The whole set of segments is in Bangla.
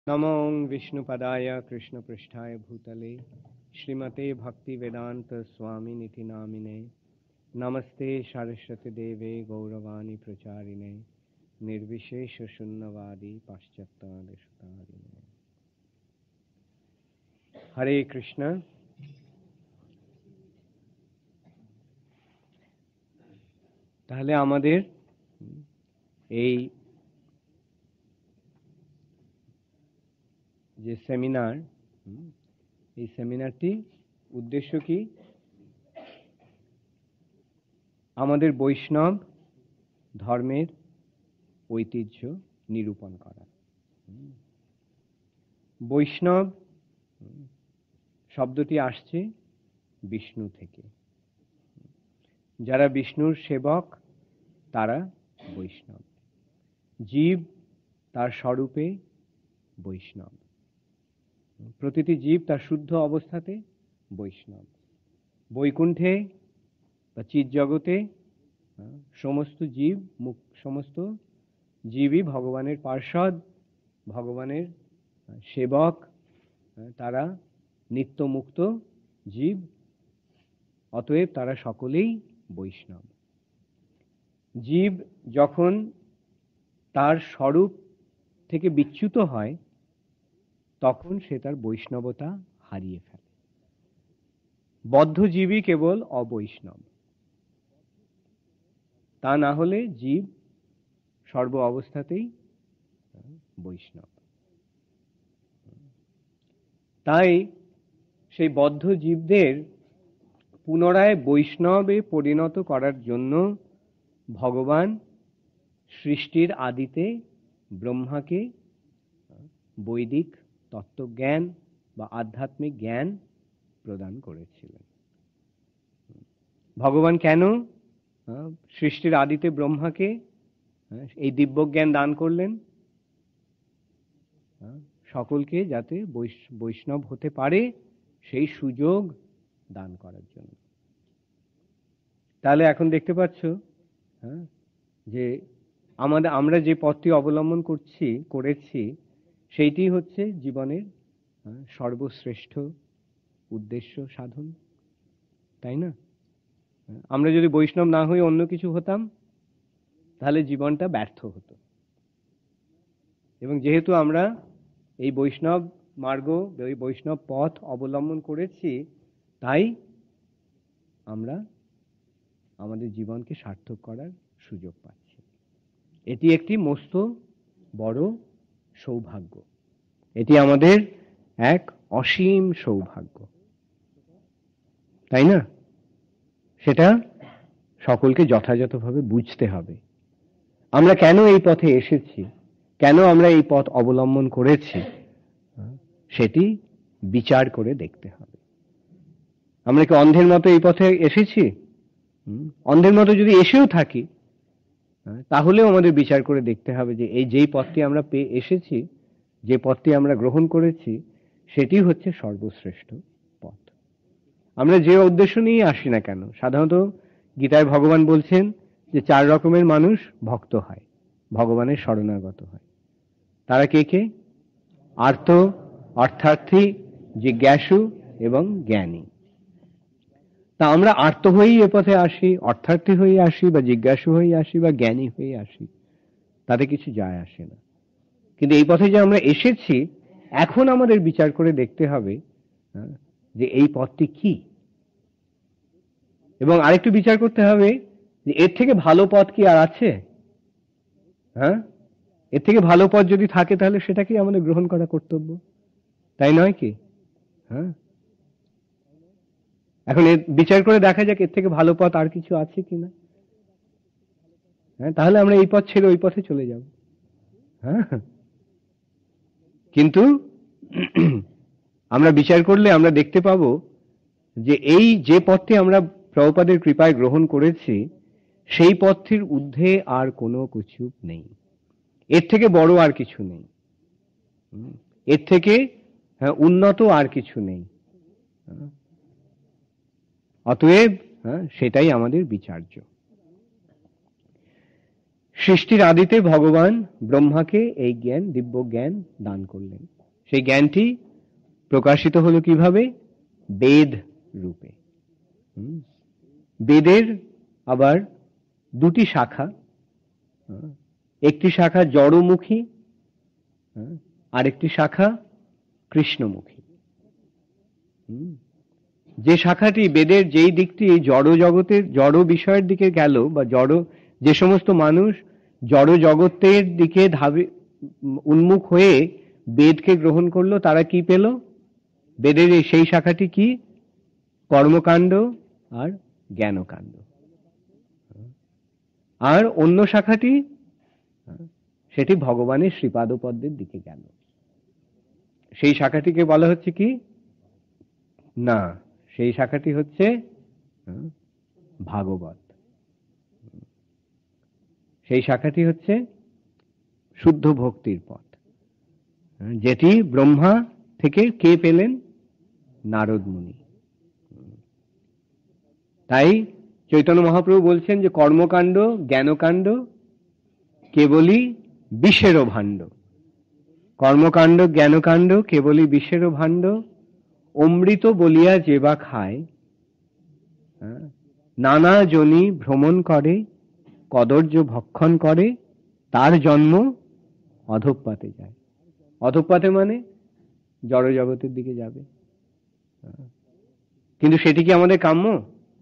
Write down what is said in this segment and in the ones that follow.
नमो विष्णुपदाय कृष्णपृष्ठाय भूतले श्रीमते भक्तिवेदांत स्वामिनिति नामिने नमस्ते सरस्वती देवे गौरवाणी प्रचारिणे निर्विशेष शून्यवादी पाश्चात्यादेशतारिणे। हरे कृष्ण। তাহলে আমাদের এই যে সেমিনার, এই সেমিনারটি উদ্দেশ্য কি? আমাদের বৈষ্ণব ধর্মের ঐতিহ্য নিরূপণ করা। বৈষ্ণব শব্দটি আসছে বিষ্ণু থেকে। যারা বিষ্ণুর সেবক তারা বৈষ্ণব। জীব তার স্বরূপে বৈষ্ণব। প্রতিটি জীব তার শুদ্ধ অবস্থাতে বৈষ্ণব। বৈকুণ্ঠে বা চিৎ জগতে সমস্ত জীবই ভগবানের পার্ষদ, ভগবানের সেবক, তারা নিত্য মুক্ত জীব, অতএব তারা সকলেই বৈষ্ণব। জীব যখন তার স্বরূপ থেকে বিচ্যুত হয় তখন সে তার বৈষ্ণবতা হারিয়ে ফেলে। বদ্ধ জীবই কেবল অবৈষ্ণব, তা না হলে জীব সর্ব অবস্থাতেই বৈষ্ণব। তাই সেই বদ্ধ জীবদের পুনরায় বৈষ্ণবে পরিণত করার জন্য ভগবান সৃষ্টির আদিতে ব্রহ্মাকে বৈদিক তত্ত্বজ্ঞান বা আধ্যাত্মিক জ্ঞান প্রদান করেছিলেন। ভগবান কেন সৃষ্টির আদিতে ব্রহ্মাকে এই দিব্যজ্ঞান দান করলেন? সকলকে যাতে বৈষ্ণব হতে পারে সেই সুযোগ দান করার জন্য। তাহলে এখন দেখতে পাচ্ছ যে আমরা যে পথটি অবলম্বন করেছি সেইটি হচ্ছে জীবনের সর্বশ্রেষ্ঠ উদ্দেশ্য সাধন, তাই না? আমরা যদি বৈষ্ণব না হয়ে অন্য কিছু হতাম তাহলে জীবনটা ব্যর্থ হতো। এবং যেহেতু আমরা এই বৈষ্ণব মার্গ, এই বৈষ্ণব পথ অবলম্বন করেছি, তাই আমরা আমাদের জীবনকে সার্থক করার সুযোগ পাচ্ছি। এটি একটি মস্ত বড় সৌভাগ্য, এটি আমাদের এক অসীম সৌভাগ্য, তাই না? সেটা সকলকে যথাযথভাবে বুঝতে হবে। আমরা কেন এই পথে এসেছি, কেন আমরা এই পথ অবলম্বন করেছি, সেটি বিচার করে দেখতে হবে। আমরা কি অন্ধের মতো এই পথে এসেছি? অন্ধের মতো যদি এসেও থাকি তাহলেও আমাদের বিচার করে দেখতে হবে যে এই যেই পথটি আমরা পেয়ে এসেছি, যে পথটি আমরা গ্রহণ করেছি, সেটি হচ্ছে সর্বশ্রেষ্ঠ পথ। আমরা যে উদ্দেশ্য নিয়ে আসি না কেন, সাধারণত গীতায় ভগবান বলছেন যে 4 রকমের মানুষ ভক্ত হয়, ভগবানের শরণাগত হয়। তারা কে কে? আর্ত, অর্থার্থী, জিজ্ঞাসু এবং জ্ঞানী। তা আমরা আর্ত হয়েই এ পথে আসি, অর্থার্থী হয়ে আসি, বা জিজ্ঞাসু হয়ে আসি, বা জ্ঞানী হয়ে আসি, তাতে কিছু যায় আসে না। কিন্তু এই পথে যে আমরা এসেছি, এখন আমাদের বিচার করে দেখতে হবে যে এই পথটি কি, এবং আরেকটু বিচার করতে হবে যে এর থেকে ভালো পথ কি আর আছে? এর থেকে ভালো পথ যদি থাকে তাহলে সেটাকেই আমাদের গ্রহণ করা কর্তব্য, তাই নয় কি? এখন বিচার করে দেখা যাক এর থেকে ভালো পথ আর কিছু আছে কিনা। তাহলে আমরা এই পথ ছেড়ে ওই পথে চলে যাব। কিন্তু আমরা বিচার করলে আমরা দেখতে পাবো যে এই যে পথটি আমরা প্রভুপাদের কৃপায় গ্রহণ করেছি, সেই পথটির ঊর্ধ্বে আর কোনো কিছু নেই, এর থেকে বড় আর কিছু নেই, এর থেকে উন্নত আর কিছু নেই। অতএব সেটাই আমাদের বিচার্য। সৃষ্টির আদিতে ভগবান ব্রহ্মাকে এই জ্ঞান, দিব্য জ্ঞান দান করলেন। সেই জ্ঞানটি প্রকাশিত হলো কিভাবে? বেদ রূপে। বেদের আবার দুটি শাখা, একটি শাখা জড়মুখী, আরেকটি শাখা কৃষ্ণমুখী। যে শাখাটি বেদের যেই দিকটি জড় জগতের, জড় বিষয়ের দিকে গেল, বা জড়, যে সমস্ত মানুষ জড় জগতের দিকে উন্মুখ হয়ে বেদকে গ্রহণ করলো, তারা কি পেল? বেদের সেই শাখাটি কি? কর্মকাণ্ড আর জ্ঞানকাণ্ড। আর অন্য শাখাটি, সেটি ভগবানের শ্রীপাদপদ্মের দিকে গেল। সেই শাখাটিকে বলা হচ্ছে কি? না, সেই শাখাটি হচ্ছে ভাগবত। সেই শাখাটি হচ্ছে শুদ্ধ ভক্তির পথ, যেটি ব্রহ্মা থেকে কে পেলেন? নারদ মুনি। তাই চৈতন্য মহাপ্রভু বলছেন যে কর্মকাণ্ড জ্ঞানকাণ্ড কেবলই বিষের ভাণ্ড। কর্মকাণ্ড জ্ঞানকাণ্ড কেবলই বিষের ভাণ্ড। অমৃত বলিয়া যে বা খায়, নানা জনি ভ্রমণ করে, কদর্য ভক্ষণ করে, তার জন্ম অধঃপাতে যায়। অধঃপাতে মানে জড় জগতের দিকে যাবে। কিন্তু সেটি কি আমাদের কাম্য?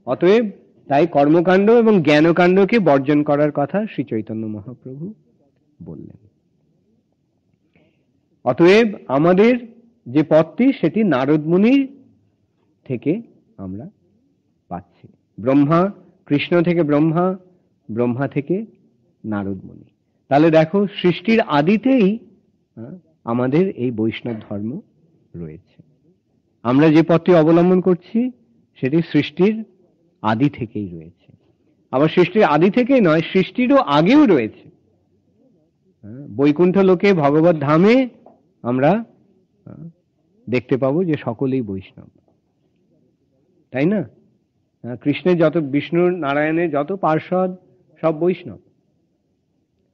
অতএব তাই কর্মকাণ্ড এবং জ্ঞানকাণ্ডকে বর্জন করার কথা শ্রী চৈতন্য মহাপ্রভু বললেন। অতএব আমাদের যে পথটি, সেটি নারদ মুনির থেকে আমরা পাচ্ছি। ব্রহ্মা, কৃষ্ণ থেকে ব্রহ্মা, ব্রহ্মা থেকে নারদ মুনি। তাহলে দেখো, সৃষ্টির আদিতেই আমাদের এই বৈষ্ণব ধর্ম রয়েছে। আমরা যে পথটি অবলম্বন করছি সেটি সৃষ্টির আদি থেকেই রয়েছে। আবার সৃষ্টির আদি থেকেই নয়, সৃষ্টিরও আগেও রয়েছে। বৈকুণ্ঠ লোকে ভগবত ধামে আমরা দেখতে পাবো যে সকলেই বৈষ্ণব, তাই না? কৃষ্ণের যত, বিষ্ণুর, নারায়ণের যত পার্ষদ, সব বৈষ্ণব।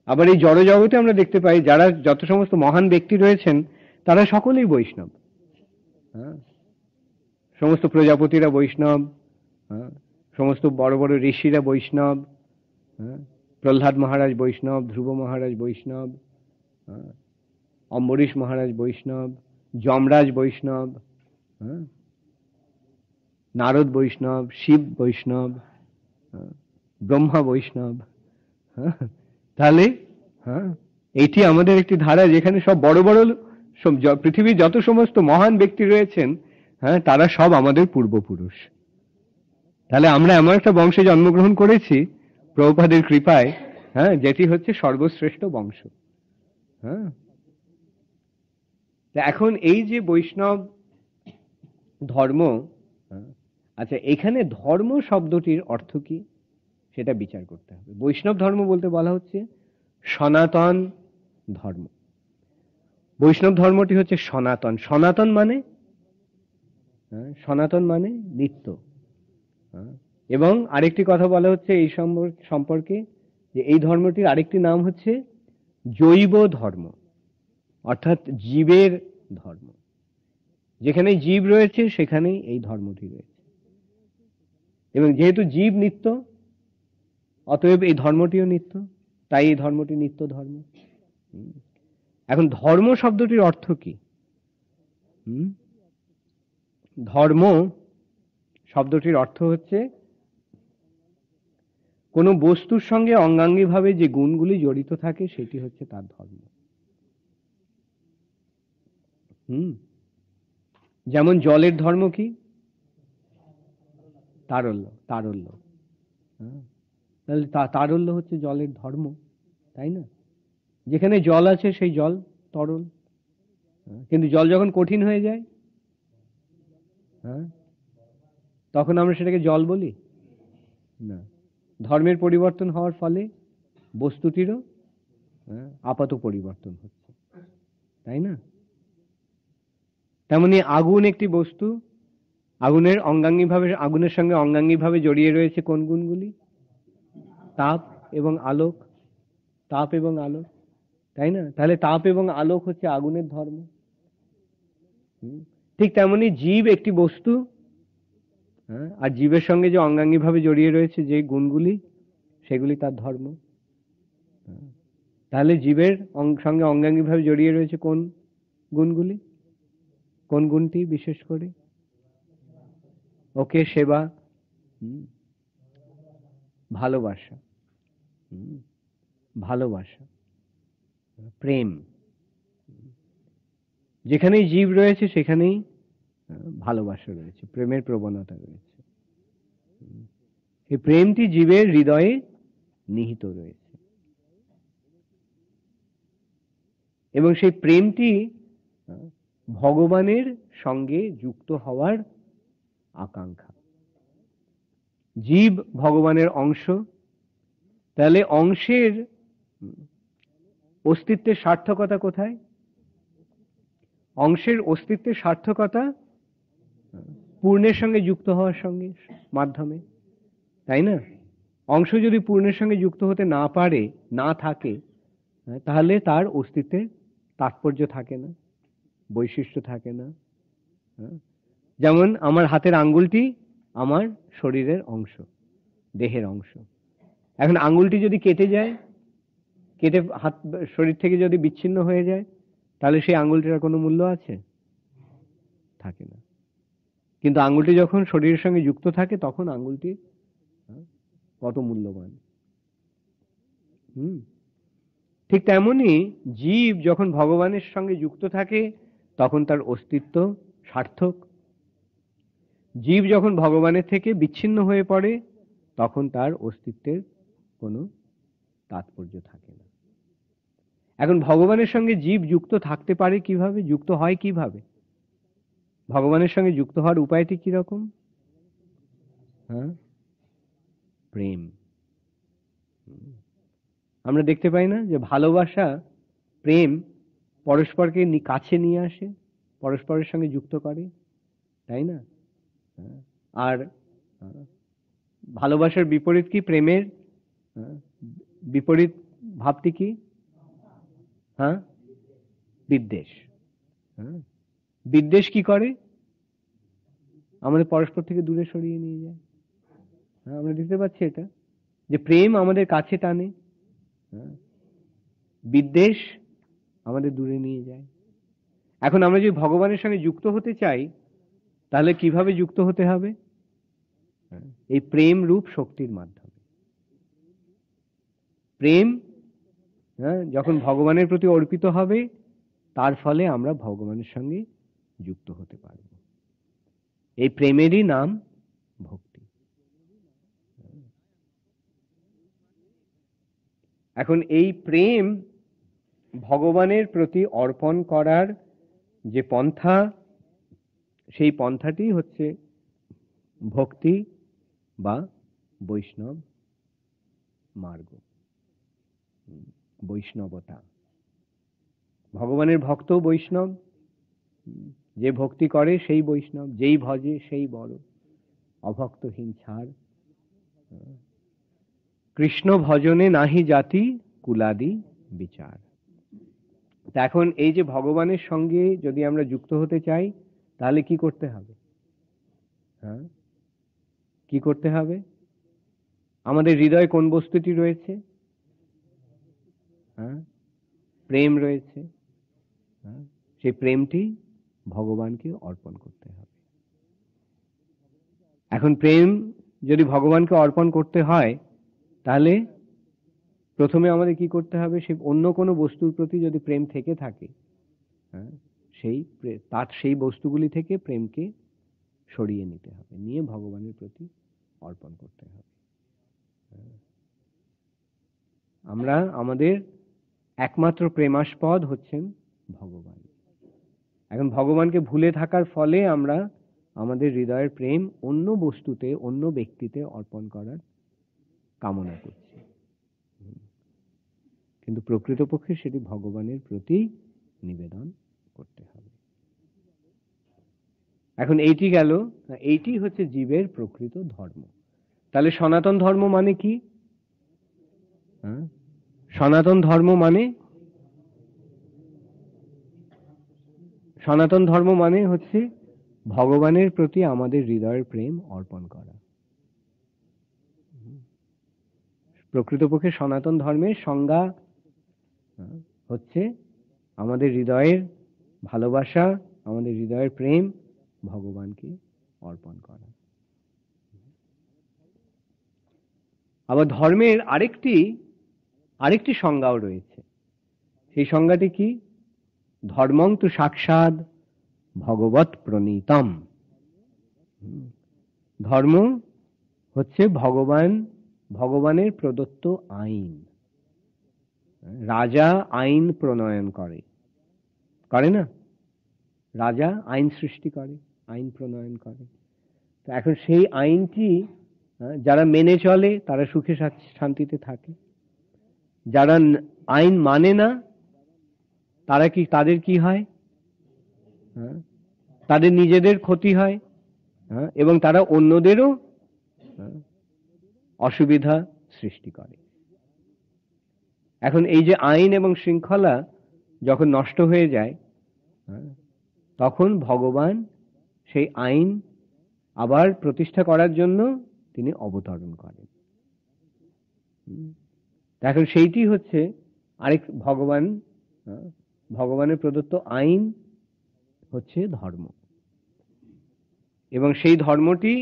আবার এই জড় জগতে আমরা দেখতে পাই যারা যত সমস্ত মহান ব্যক্তি রয়েছেন, তারা সকলেই বৈষ্ণব। সমস্ত প্রজাপতিরা বৈষ্ণব, সমস্ত বড় বড় ঋষিরা বৈষ্ণব, প্রহ্লাদ মহারাজ বৈষ্ণব, ধ্রুব মহারাজ বৈষ্ণব, অম্বরীশ মহারাজ বৈষ্ণব, যমরাজ বৈষ্ণব, নারদ বৈষ্ণব, শিব বৈষ্ণব, ব্রহ্মা বৈষ্ণব। তাহলে এইটি আমাদের একটি ধারা, যেখানে সব বড় বড় পৃথিবীর যত সমস্ত মহান ব্যক্তি রয়েছেন, তারা সব আমাদের পূর্বপুরুষ। তাহলে আমরা এমন একটা বংশে জন্মগ্রহণ করেছি প্রভুপাদের কৃপায়, যেটি হচ্ছে সর্বশ্রেষ্ঠ বংশ। এখন এই যে বৈষ্ণব ধর্ম, আচ্ছা, এখানে ধর্ম শব্দটির অর্থ কি সেটা বিচার করতে হবে। বৈষ্ণব ধর্ম বলতে বলা হচ্ছে সনাতন ধর্ম। বৈষ্ণব ধর্মটি হচ্ছে সনাতন। সনাতন মানে, সনাতন মানে নিত্য। এবং আরেকটি কথা বলা হচ্ছে এই সম্পর্কে, যে এই ধর্মটির আরেকটি নাম হচ্ছে জৈব ধর্ম, অর্থাৎ জীবের ধর্ম। যেখানে জীব রয়েছে সেখানেই এই ধর্মটি রয়েছে। এবং যেহেতু জীব নিত্য, অতএব এই ধর্মটিও নিত্য, তাই এই ধর্মটি নিত্য ধর্ম। এখন ধর্ম শব্দটির অর্থ কি? ধর্ম শব্দটির অর্থ হচ্ছে কোনো বস্তুর সঙ্গে অঙ্গাঙ্গিভাবে যে গুণগুলি জড়িত থাকে, সেটি হচ্ছে তার ধর্ম। যেমন জলের ধর্ম কি? তারল্য। তারল্য, তাহলে তারল্য হচ্ছে জলের ধর্ম, তাই না? যেখানে জল আছে সেই জল তরল। কিন্তু জল যখন কঠিন হয়ে যায়, তখন আমরা সেটাকে জল বলি না। ধর্মের পরিবর্তন হওয়ার ফলে বস্তুটিরও আপাত পরিবর্তন হচ্ছে, তাই না? তেমনি আগুন একটি বস্তু, আগুনের অঙ্গাঙ্গিভাবে, আগুনের সঙ্গে অঙ্গাঙ্গিভাবে জড়িয়ে রয়েছে কোন গুণগুলি? তাপ এবং আলোক। তাপ এবং আলো, তাই না? তাহলে তাপ এবং আলোক হচ্ছে আগুনের ধর্ম। ঠিক তেমনি জীব একটি বস্তু, হ্যাঁ, আর জীবের সঙ্গে যে অঙ্গাঙ্গী ভাবে জড়িয়ে রয়েছে যে গুণগুলি, সেগুলি তার ধর্ম। তাহলে জীবের সঙ্গে অঙ্গাঙ্গী ভাবে জড়িয়ে রয়েছে কোন গুণগুলি? কোন গুণটি বিশেষ করে? ওকে, সেবা, ভালোবাসা, ভালোবাসা, প্রেম। যেখানেই জীব রয়েছে সেখানেই ভালোবাসা রয়েছে, প্রেমের প্রবণতা রয়েছে। এই প্রেমটি জীবের হৃদয়ে নিহিত রয়েছে এবং সেই প্রেমটি ভগবানের সঙ্গে যুক্ত হওয়ার আকাঙ্ক্ষা। জীব ভগবানের অংশ, তাহলে অংশের অস্তিত্বের সার্থকতা কোথায়? অংশের অস্তিত্বের সার্থকতা পূর্ণের সঙ্গে যুক্ত হওয়ার সঙ্গে মাধ্যমে, তাই না? অংশ যদি পূর্ণের সঙ্গে যুক্ত হতে না পারে, না থাকে, তাহলে তার অস্তিত্বে তাৎপর্য থাকে না, বৈশিষ্ট্য থাকে না। যেমন আমার হাতের আঙ্গুলটি আমার শরীরের অংশ, দেহের অংশ। এখন আঙ্গুলটি যদি কেটে যায়, কেটে হাত শরীর থেকে যদি বিচ্ছিন্ন হয়ে যায়, তাহলে সেই আঙ্গুলটির কোনো মূল্য আছে? থাকে না। কিন্তু আঙ্গুলটি যখন শরীরের সঙ্গে যুক্ত থাকে তখন আঙ্গুলটি কত মূল্যবান। ঠিক তেমনি জীব যখন ভগবানের সঙ্গে যুক্ত থাকে তখন তার অস্তিত্ব সার্থক। জীব যখন ভগবানের থেকে বিচ্ছিন্ন হয়ে পড়ে তখন তার অস্তিত্বের কোনো তাৎপর্য থাকে না। এখন ভগবানের সঙ্গে জীব যুক্ত থাকতে পারে কিভাবে, যুক্ত হয় কিভাবে? ভগবানের সঙ্গে যুক্ত হওয়ার উপায়টি কি রকম? প্রেম। আমরা দেখতে পাই না যে ভালোবাসা, প্রেম পরস্পরকে কাছে নিয়ে আসে, পরস্পরের সঙ্গে যুক্ত করে, তাই না? আর ভালোবাসার বিপরীত কি? প্রেমের বিপরীত ভাবটি কি? বিদ্বেষ। বিদ্বেষ কি করে? আমাদের পরস্পর থেকে দূরে সরিয়ে নিয়ে যায়। আমরা দেখতে পাচ্ছি এটা, যে প্রেম আমাদের কাছে টানে, বিদ্বেষ আমাদের দূরে নিয়ে যায়। এখন আমরা যদি ভগবানের সঙ্গে যুক্ত হতে চাই তাহলে কিভাবে যুক্ত হতে হবে? এই প্রেম রূপ শক্তির মাধ্যমে। প্রেম যখন ভগবানের প্রতি অর্পিত হবে তার ফলে আমরা ভগবানের সঙ্গে যুক্ত হতে পারব। এই প্রেমেরই নাম ভক্তি। এখন এই প্রেম ভগবানের প্রতি অর্পণ করার যে পন্থা, সেই পন্থাটি হচ্ছে ভক্তি বা বৈষ্ণব মার্গ, বৈষ্ণবতা। ভগবানের ভক্ত বৈষ্ণব, যে ভক্তি করে সেই বৈষ্ণব, যেই ভজে সেই বড়, অভক্তহীন ছাড়। কৃষ্ণ ভজনে নাহি জাতি কুলাদি বিচার। তা এখন এই যে ভগবানের সঙ্গে যদি আমরা যুক্ত হতে চাই তাহলে কি করতে হবে? কি করতে হবে? আমাদের হৃদয়ে কোন বস্তুটি রয়েছে? প্রেম রয়েছে। সেই প্রেমটি ভগবানকে অর্পণ করতে হবে। এখন প্রেম যদি ভগবানকে অর্পণ করতে হয় তাহলে প্রথমে আমাদের কি করতে হবে? সে অন্য কোনো বস্তুর প্রতি যদি প্রেম থেকে থাকে, সেই বস্তুগুলি থেকে প্রেমকে সরিয়ে নিতে হবে, নিয়ে ভগবানের প্রতি অর্পণ করতে হবে। আমরা আমাদের একমাত্র প্রেমাস্পদ হচ্ছেন ভগবান। এখন ভগবানকে ভুলে থাকার ফলে আমরা আমাদের হৃদয়ের প্রেম অন্য বস্তুতে, অন্য ব্যক্তিতে অর্পণ করার কামনা করছি, কিন্তু প্রকৃতপক্ষে সেটি ভগবানের প্রতি নিবেদন করতে হবে। এখন এইটি গেল, এইটি হচ্ছে জীবের প্রকৃত ধর্ম। তাহলে সনাতন ধর্ম মানে কি? সনাতন ধর্ম মানে, সনাতন ধর্ম মানে হচ্ছে ভগবানের প্রতি আমাদের হৃদয়ের প্রেম অর্পণ করা। প্রকৃতপক্ষে সনাতন ধর্মের সংজ্ঞা হচ্ছে আমাদের হৃদয়ের ভালোবাসা, আমাদের হৃদয়ের প্রেম ভগবানকে অর্পণ করা। আবার ধর্মের আরেকটি সংজ্ঞাও রয়েছে। সেই সংজ্ঞাটি কি? ধর্মং তু সাক্ষাৎ ভগবৎ প্রণীতম। ধর্ম হচ্ছে ভগবানের প্রদত্ত আইন। রাজা আইন প্রণয়ন করে না? রাজা আইন সৃষ্টি করে, আইন প্রণয়ন করে। তো এখন সেই আইনটি যারা মেনে চলে তারা সুখে শান্তিতে থাকে। যারা আইন মানে না তাদের কি হয়? তাদের নিজেদের ক্ষতি হয় এবং তারা অন্যদেরও অসুবিধা সৃষ্টি করে। এখন এই যে আইন এবং শৃঙ্খলা যখন নষ্ট হয়ে যায়, তখন ভগবান সেই আইন আবার প্রতিষ্ঠা করার জন্য তিনি অবতরণ করেন। এখন সেইটি হচ্ছে আরেক ভগবানের প্রদত্ত আইন হচ্ছে ধর্ম, এবং সেই ধর্মটি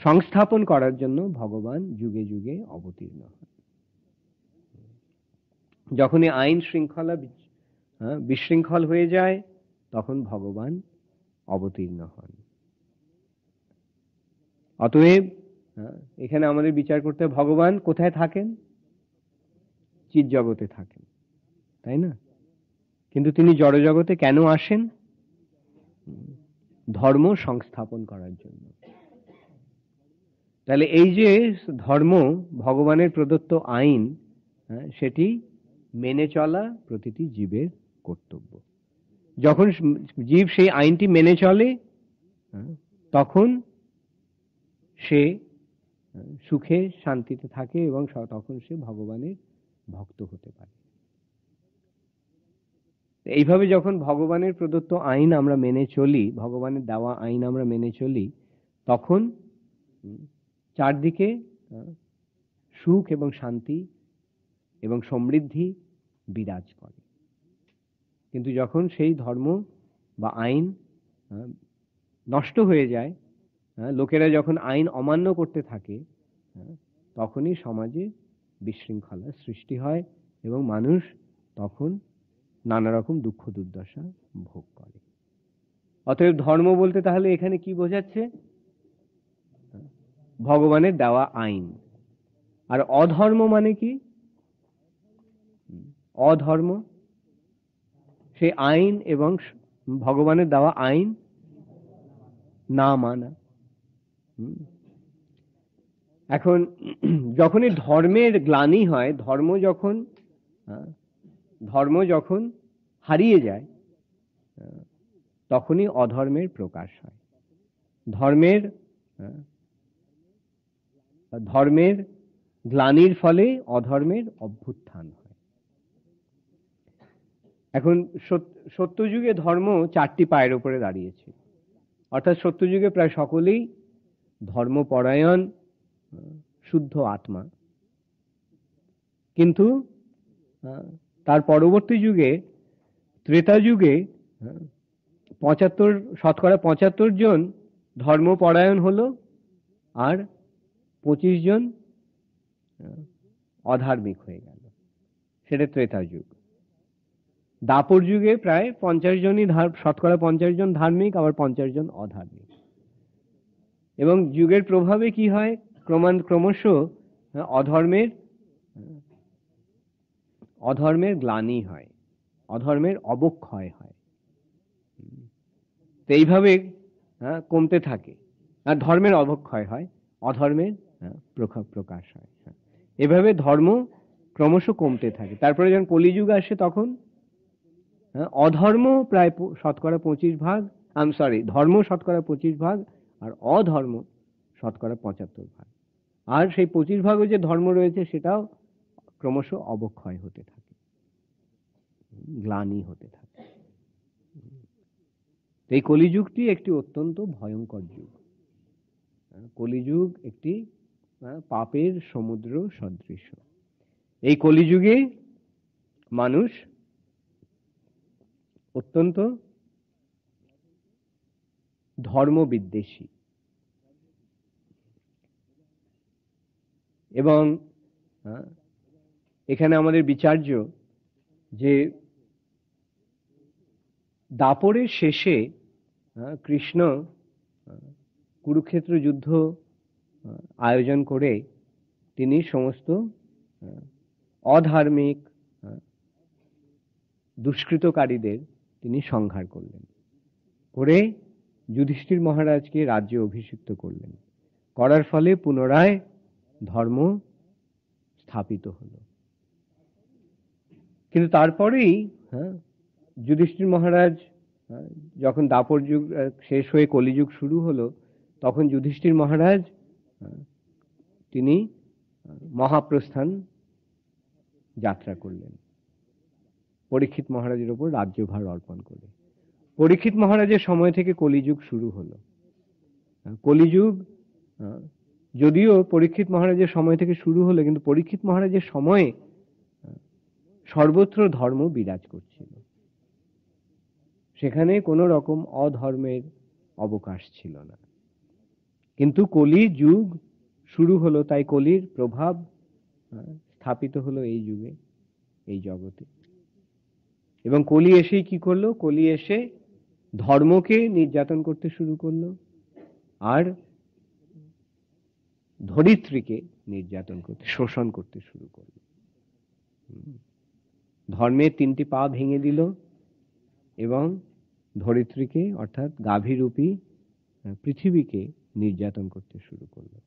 সংস্থাপন করার জন্য ভগবান যুগে যুগে অবতীর্ণ হন। যখনই আইন শৃঙ্খলা বিশৃঙ্খল হয়ে যায় তখন ভগবান অবতীর্ণ হন। অতএব এখানে আমাদের বিচার করতে ভগবান কোথায় থাকেন? চিৎ জগতে থাকেন, তাই না? কিন্তু তিনি জড়জগতে কেন আসেন? ধর্ম সংস্থাপন করার জন্য। তাহলে এই যে ধর্ম, ভগবানের প্রদত্ত আইন, সেটি মেনে চলা প্রতিটি জীবের কর্তব্য। যখন জীব সেই আইনটি মেনে চলে তখন সে সুখে শান্তিতে থাকে এবং তখন সে ভগবানের ভক্ত হতে পারে। এইভাবে যখন ভগবানের প্রদত্ত আইন আমরা মেনে চলি, ভগবানের দেওয়া আইন আমরা মেনে চলি, তখন চারদিকে সুখ এবং শান্তি এবং সমৃদ্ধি বিরাজ করে। কিন্তু যখন সেই ধর্ম বা আইন নষ্ট হয়ে যায়, লোকেরা যখন আইন অমান্য করতে থাকে, তখনই সমাজে বিশৃঙ্খলা সৃষ্টি হয় এবং মানুষ তখন নানা রকম দুঃখ দুর্দশা ভোগ করে। অতএব ধর্ম বলতে তাহলে এখানে কি বোঝাচ্ছে? ভগবানের দেওয়া আইন। আর অধর্ম মানে কি? অধর্ম সেই আইন এবং ভগবানের দেওয়া আইন না মানা। এখন যখনই ধর্মের গ্লানি হয়, ধর্ম যখন হারিয়ে যায়, তখনই অধর্মের প্রকাশ হয়। ধর্মের গ্লানির ফলে অধর্মের অভ্যুত্থান হয়। এখন সত্যযুগে ধর্ম চারটি পায়ের উপরে দাঁড়িয়েছে, অর্থাৎ সত্যযুগে প্রায় সকলেই ধর্মপরায়ণ শুদ্ধ আত্মা। কিন্তু তার পরবর্তী যুগে, ত্রেতা যুগে, 75% জন ধর্মপরায়ণ হলো আর 25 জন অধার্মিক হয়ে গেল। সেটা ত্রেতা যুগ। দাপর যুগে প্রায় 50 জন ধার্মিক, আবার 50 জন অধার্মিক। এবং যুগের প্রভাবে কি হয়? ক্রমশ অধর্মের গ্লানি হয়, অধর্মের অবক্ষয় হয়। তো এইভাবে কমতে থাকে। আর ধর্মের অবক্ষয় হয়, অধর্মের প্রকাশ হয়। এভাবে ধর্ম ক্রমশ কমতে থাকে। তারপরে যখন কলিযুগ আসে তখন অধর্ম প্রায় 25%, ধর্ম 25%, আর অধর্ম 75%। আর সেই 25% যে ধর্ম রয়েছে সেটাও ক্রমশ অবক্ষয় হতে থাকে, গ্লানি হতে থাকে। এই কলিযুগটি একটি অত্যন্ত ভয়ঙ্কর যুগ। কলিযুগ একটি পাপের সমুদ্র সদৃশ। এই কলিযুগে মানুষ অত্যন্ত ধর্মবিদ্বেষী, এবং এখানে আমাদের বিচার্য যে দাপরের শেষে কৃষ্ণ কুরুক্ষেত্র যুদ্ধ আয়োজন করে তিনি সমস্ত অধার্মিক দুষ্কৃতকারীদের তিনি সংহার করলেন, করে যুধিষ্ঠির মহারাজকে রাজ্যে অভিষিক্ত করলেন, করার ফলে পুনরায় ধর্ম স্থাপিত হলো। কিন্তু তারপরেই যুধিষ্ঠির মহারাজ যখন দাপর যুগ শেষ হয়ে কলিযুগ শুরু হলো, তখন যুধিষ্ঠির মহারাজ তিনি মহাপ্রস্থান যাত্রা করলেন পরীক্ষিত মহারাজের উপর রাজ্যভার অর্পণ করে। পরীক্ষিত মহারাজের সময় থেকে কলিযুগ শুরু হলো। কলিযুগ যদিও পরীক্ষিত মহারাজের সময় থেকে শুরু হলো, কিন্তু পরীক্ষিত মহারাজের সময়ে সর্বত্র ধর্ম বিরাজ করছিল, সেখানে কোনো রকম অধর্মের অবকাশ ছিল না। কিন্তু কলি যুগ শুরু হলো, তাই কলির প্রভাব স্থাপিত হলো এই যুগে, এই জগতে। এবং কলি এসেই কি করলো? কলি এসে ধর্মকে নির্যাতন করতে শুরু করলো, আর ধরিত্রীকে নির্যাতন করতে, শোষণ করতে শুরু করলো। ধর্মের 3টি পা ভেঙে দিল এবং ধরিত্রীকে অর্থাৎ গাভীরূপী পৃথিবীকে নির্যাতন করতে শুরু করলো।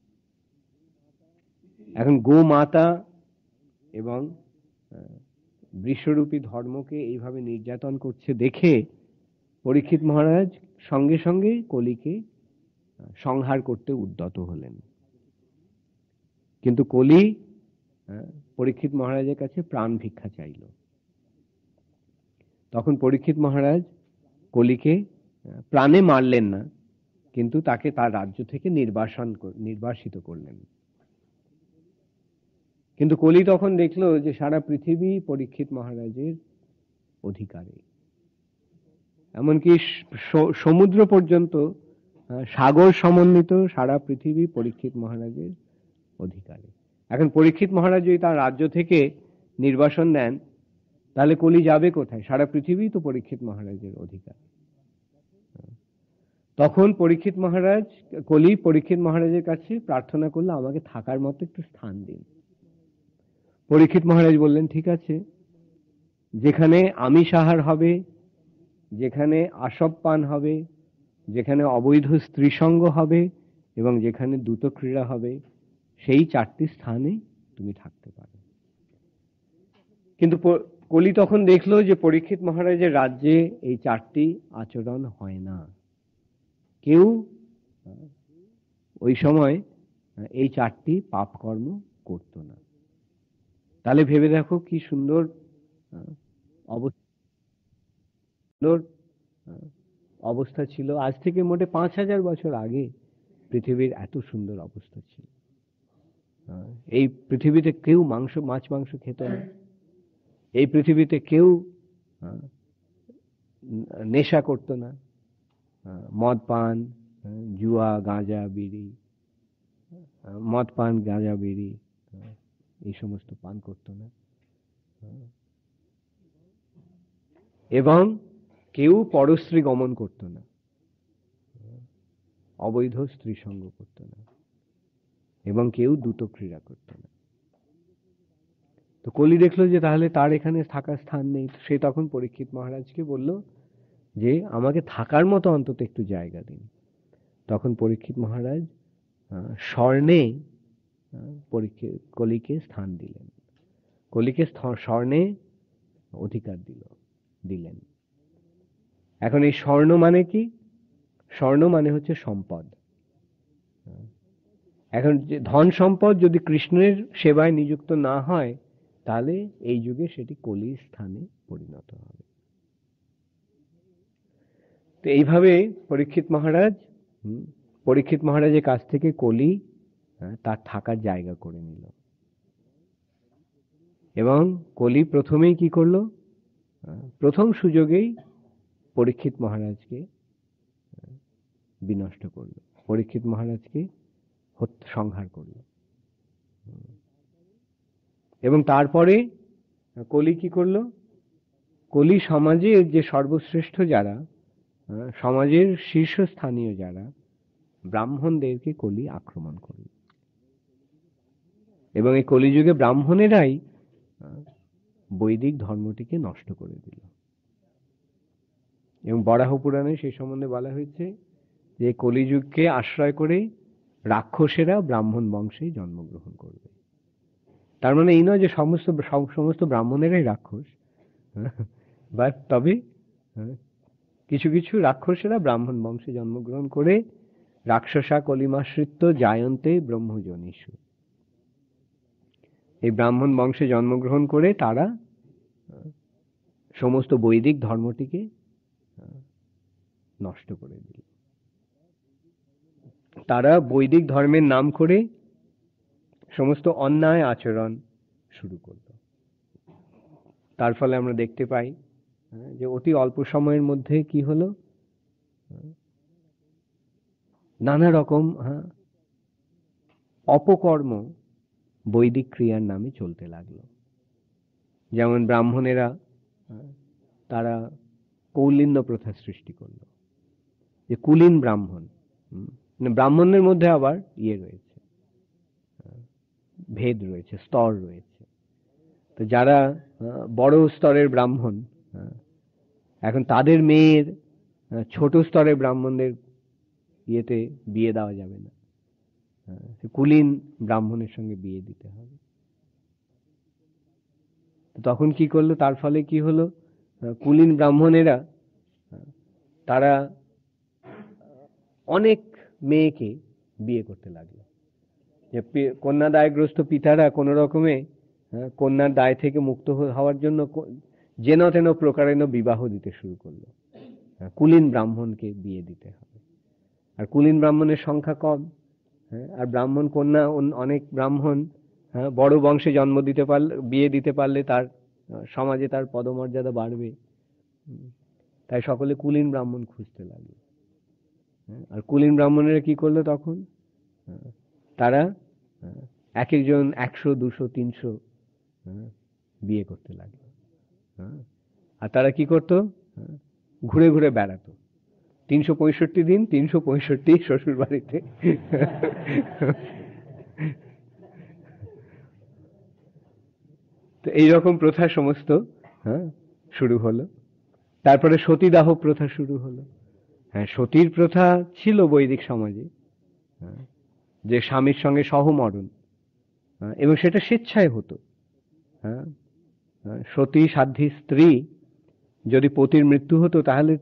এখন গোমাতা এবং বৃষরূপী ধর্মকে এইভাবে নির্যাতন করছে দেখে পরীক্ষিত মহারাজ সঙ্গে সঙ্গে কলিকে সংহার করতে উদ্যত হলেন। কিন্তু কলি পরীক্ষিত মহারাজের কাছে প্রাণ ভিক্ষা চাইল। তখন পরীক্ষিত মহারাজ কলিকে প্রাণে মারলেন না, কিন্তু তাকে তার রাজ্য থেকে নির্বাসিত করলেন। কিন্তু কলি তখন দেখলো যে সারা পৃথিবী পরীক্ষিত মহারাজের অধিকারে, এমনকি সমুদ্র পর্যন্ত, সাগর সমন্বিত সারা পৃথিবী পরীক্ষিত মহারাজের অধিকারে। এখন পরীক্ষিত মহারাজ যদি তার রাজ্য থেকে নির্বাসন দেন, তাহলে কলি যাবে কোথায়? সারা পৃথিবী তো পরীক্ষিত মহারাজের অধিকার। তখন কলি পরীক্ষিত মহারাজের কাছে প্রার্থনা করলো, আমাকে থাকার মতো একটু স্থান দিন। পরীক্ষিত মহারাজ বললেন, ঠিক আছে, যেখানে আমিষাহার হবে, যেখানে আসব পান হবে, যেখানে অবৈধ স্ত্রী সঙ্গ হবে এবং যেখানে দ্রুত ক্রীড়া হবে, সেই 4টি স্থানে তুমি থাকতে পারো। কিন্তু কলি তখন দেখলো যে পরীক্ষিত মহারাজের রাজ্যে এই 4টি আচরণ হয় না। কেউ ওই সময় এই 4টি পাপ কর্ম করত না। তাহলে ভেবে দেখো কি সুন্দর অবস্থা ছিল। আজ থেকে মোটে 5000 বছর আগে পৃথিবীর এত সুন্দর অবস্থা ছিল। এই পৃথিবীতে কেউ মাছ মাংস খেত না। এই পৃথিবীতে কেউ নেশা করত না, মদ পান, জুয়া, গাঁজা, বিড়ি, মদ পান, গাঁজা, বিড়ি এই সমস্ত পান করত না, এবং কেউ পরস্ত্রী গমন করত না, অবৈধ স্ত্রী সঙ্গ করত না, এবং কেউ দ্রুত ক্রীড়া করত না। তো কলি দেখলো যে তাহলে তার এখানে থাকার স্থান নেই। সে তখন পরীক্ষিত মহারাজকে বলল যে আমাকে থাকার মতো অন্তত একটু জায়গা দিন। তখন পরীক্ষিত মহারাজ স্বর্ণে কলিকে স্থান দিলেন, কলিকে স্বর্ণে অধিকার দিলেন। এখন এই স্বর্ণ মানে কি? স্বর্ণ মানে হচ্ছে সম্পদ। এখন যে ধন সম্পদ যদি কৃষ্ণের সেবায় নিযুক্ত না হয়, তাহলে এই যুগে সেটি কলির স্থানে পরিণত হবে। তো এইভাবে পরীক্ষিত মহারাজের কাছ থেকে কলি তার থাকার জায়গা করে নিল। এবং কলি প্রথমেই কি করলো, প্রথম সুযোগেই পরীক্ষিত মহারাজকে বিনষ্ট করলো, পরীক্ষিত মহারাজকে সংহার করলো। এবং তারপরে কলি কি করলো, কলি সমাজের যে সর্বশ্রেষ্ঠ যারা, সমাজের শীর্ষস্থানীয় যারা ব্রাহ্মণদেরকে কলি আক্রমণ করল। এবং এই কলিযুগে ব্রাহ্মণেরাই বৈদিক ধর্মটিকে নষ্ট করে দিল। এবং বরাহ পুরাণে সেই সম্বন্ধে বলা হয়েছে যে কলিযুগকে আশ্রয় করে রাক্ষসেরা ব্রাহ্মণ বংশে জন্মগ্রহণ করবে। তার মানে এই নয় যে সমস্ত ব্রাহ্মণেরাই রাক্ষস, বা তবে কিছু কিছু রাক্ষসেরা ব্রাহ্মণ বংশে জন্মগ্রহণ করে রাক্ষসা কলিমাশ্রিত জায়ন্তে ব্রহ্মজনীষু, এই ব্রাহ্মণ বংশে জন্মগ্রহণ করে তারা সমস্ত বৈদিক ধর্মটিকে নষ্ট করে দিল। তারা বৈদিক ধর্মের নাম করে সমস্ত অন্যায় আচরণ শুরু করল। তার ফলে আমরা দেখতে পাই যে অতি অল্প সময়ের মধ্যে কি হলো, নানা রকম অপকর্ম বৈদিক ক্রিয়ার নামে চলতে লাগলো। যেমন ব্রাহ্মণেরা তারা কৌলিন্য প্রথা সৃষ্টি করলো, যে কুলীন ব্রাহ্মণ, ব্রাহ্মণের মধ্যে আবার রয়েছে, ভেদ রয়েছে, স্তর রয়েছে। তো যারা বড় স্তরের ব্রাহ্মণ, এখন তাদের মেয়ের ছোট স্তরের ব্রাহ্মণদের ইয়েতে বিয়ে দেওয়া যাবে না, কুলীন ব্রাহ্মণের সঙ্গে বিয়ে দিতে হবে। তখন কি করলো, তার ফলে কি হলো, কুলীন ব্রাহ্মণেরা তারা অনেক মেয়েকে বিয়ে করতে লাগলো। যে কন্যাদায়গ্রস্ত পিতারা কোন রকমে কন্যার দায় থেকে মুক্ত হওয়ার জন্য যেন তেন প্রকারেণ বিবাহ দিতে শুরু করলো। কুলীন ব্রাহ্মণকে বিয়ে দিতে হবে, আর কুলীন ব্রাহ্মণের সংখ্যা কম, আর ব্রাহ্মণ কন্যা অনেক ব্রাহ্মণ বড় বংশে জন্ম দিতে পারলে, বিয়ে দিতে পারলে তার সমাজে তার পদমর্যাদা বাড়বে। তাই সকলে কুলীন ব্রাহ্মণ খুঁজতে লাগলো। আর কুলীন ব্রাহ্মণেরা কি করলো, তখন তারা এক একজন 100, 200, 300 বিয়ে করতে লাগলো। আর তারা কি করতো, ঘুরে ঘুরে বেড়াতো 365 দিন 365 শ্বশুর বাড়িতে। তো এইরকম প্রথা সমস্ত শুরু হলো। তারপরে সতীদাহ প্রথা শুরু হলো। হ্যাঁ, সতীর প্রথা ছিল বৈদিক সমাজে, যে স্বামীর সঙ্গে সহমরণ, এবং সেটা স্বেচ্ছায় হতো। সতী সাধ্বী স্ত্রী যদি পতির মৃত্যু হতো, তাহলে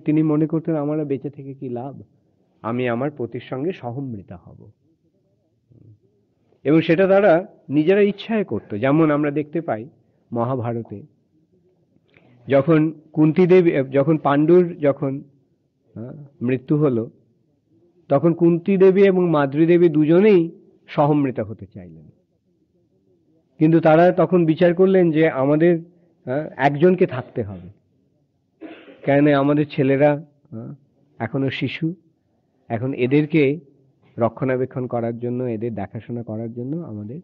তিনি মনে করতেন আমার বেঁচে থেকে কি লাভ, আমি আমার পতির সঙ্গে সহমৃতা হব। এবং সেটা তারা নিজেরা ইচ্ছায় করত। যেমন আমরা দেখতে পাই মহাভারতে, যখন কুন্তী দেবী, যখন পাণ্ডুর যখন মৃত্যু হলো, তখন কুন্তী দেবী এবং মাদ্রী দেবী দুজনেই সহমৃতা হতে চাইলেন। কিন্তু তারা তখন বিচার করলেন যে আমাদের একজনকে থাকতে হবে, কেন আমাদের ছেলেরা এখনো শিশু, এখন এদেরকে রক্ষণাবেক্ষণ করার জন্য, এদের দেখাশোনা করার জন্য আমাদের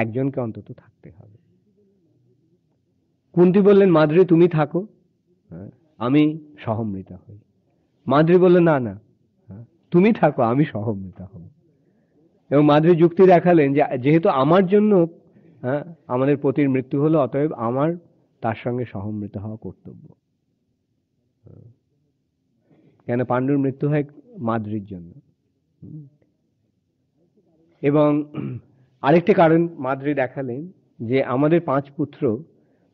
একজনকে অন্তত থাকতে হবে। কুন্তী বললেন মাদ্রী তুমি থাকো, আমি সহমৃতা হই। মাদ্রী বললেন না না, তুমি থাকো, আমি সহমৃতা হব। এবং মাদ্রী যুক্তি দেখালেন যে যেহেতু আমার জন্য আমাদের পতির মৃত্যু হলো, অতএব আমার তার সঙ্গে সহমৃত হওয়া কর্তব্য। কেন পাণ্ডুর মৃত্যু হয় মাদ্রীর জন্য। এবং আরেকটি কারণ মাদ্রী দেখালেন যে আমাদের 5 পুত্র,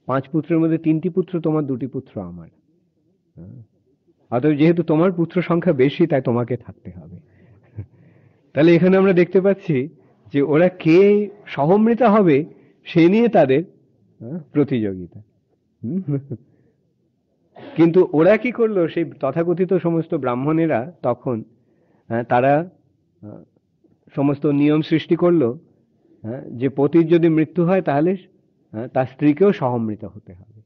5 পুত্রের মধ্যে 3টি পুত্র তোমার, 2টি পুত্র আমার, অতএব যেহেতু তোমার পুত্র সংখ্যা বেশি, তাই তোমাকে থাকতে হবে। তাহলে এখানে আমরা দেখতে পাচ্ছি যে ওরা কে সহমৃতা হবে সে নিয়ে তাদের প্রতিযোগিতা। কিন্তু ওরা কি করলো, সেই তথাকথিত সমস্ত ব্রাহ্মণেরা তখন তারা সমস্ত নিয়ম সৃষ্টি করলো যে পতির যদি মৃত্যু হয় তাহলে তার স্ত্রীকেও সহমৃত হতে হবে।